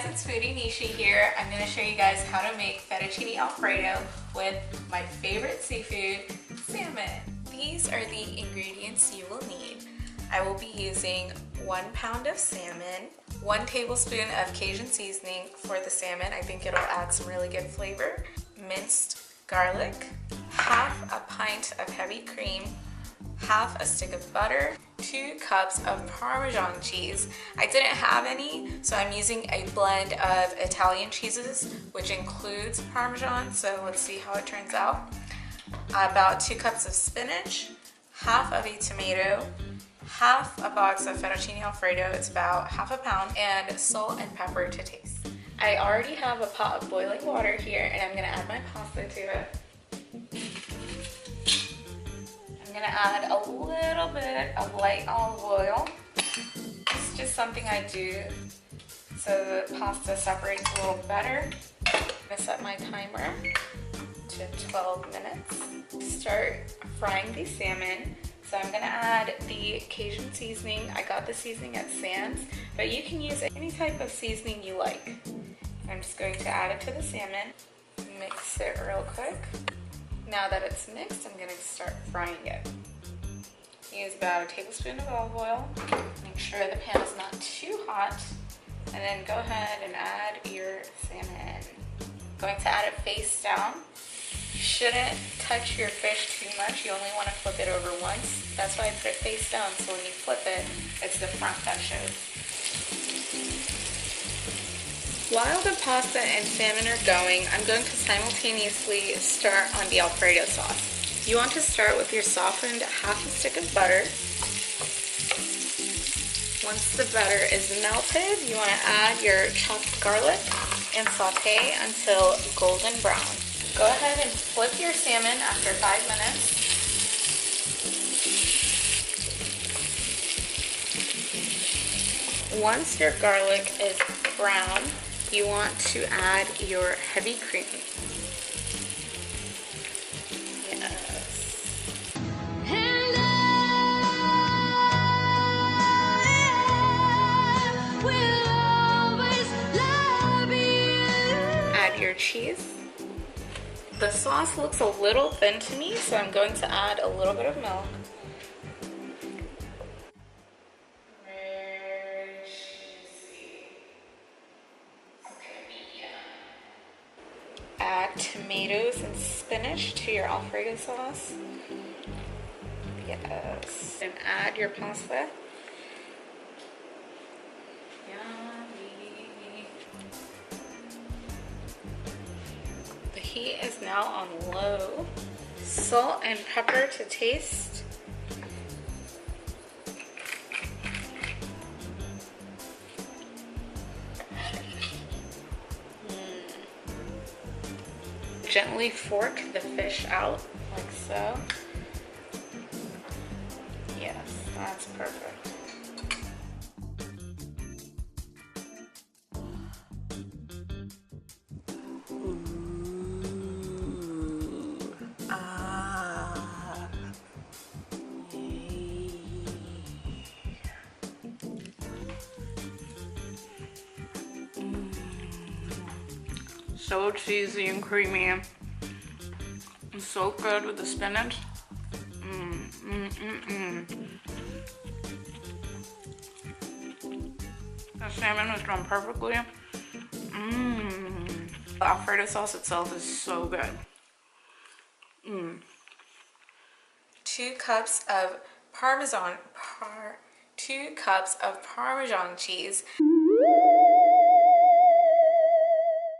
it's Foodie Nisha here. I'm going to show you guys how to make fettuccine alfredo with my favorite seafood, salmon. These are the ingredients you will need. I will be using 1 pound of salmon, 1 tablespoon of Cajun seasoning for the salmon. I think it'll add some really good flavor. Minced garlic, half a pint of heavy cream, half a stick of butter, 2 cups of Parmesan cheese. I didn't have any, so I'm using a blend of Italian cheeses, which includes Parmesan, so let's see how it turns out. About 2 cups of spinach, half of a tomato, half a box of fettuccine alfredo, it's about half a pound, and salt and pepper to taste. I already have a pot of boiling water here, and I'm gonna add my pasta to it. I'm gonna add a little bit of light olive oil. It's just something I do so the pasta separates a little better. I'm gonna set my timer to 12 minutes. Start frying the salmon. So I'm gonna add the Cajun seasoning. I got the seasoning at Sam's, but you can use any type of seasoning you like. I'm just going to add it to the salmon, mix it real quick. Now that it's mixed, I'm going to start frying it. Use about a tablespoon of olive oil. Make sure the pan is not too hot. And then go ahead and add your salmon. Going to add it face down. You shouldn't touch your fish too much. You only want to flip it over once. That's why I put it face down, so when you flip it, it's the front that shows. While the pasta and salmon are going, I'm going to simultaneously start on the alfredo sauce. You want to start with your softened half a stick of butter. Once the butter is melted, you want to add your chopped garlic and saute until golden brown. Go ahead and flip your salmon after 5 minutes. Once your garlic is brown, you want to add your heavy cream. Yes. Add your cheese. The sauce looks a little thin to me, so I'm going to add a little bit of milk. Add tomatoes and spinach to your alfredo sauce. Yes. And add your pasta. Yummy. The heat is now on low. Salt and pepper to taste. Gently fork the fish out, like so. Yes, that's perfect. So cheesy and creamy. It's so good with the spinach. The salmon was done perfectly. The alfredo sauce itself is so good. 2 cups of Parmesan cheese.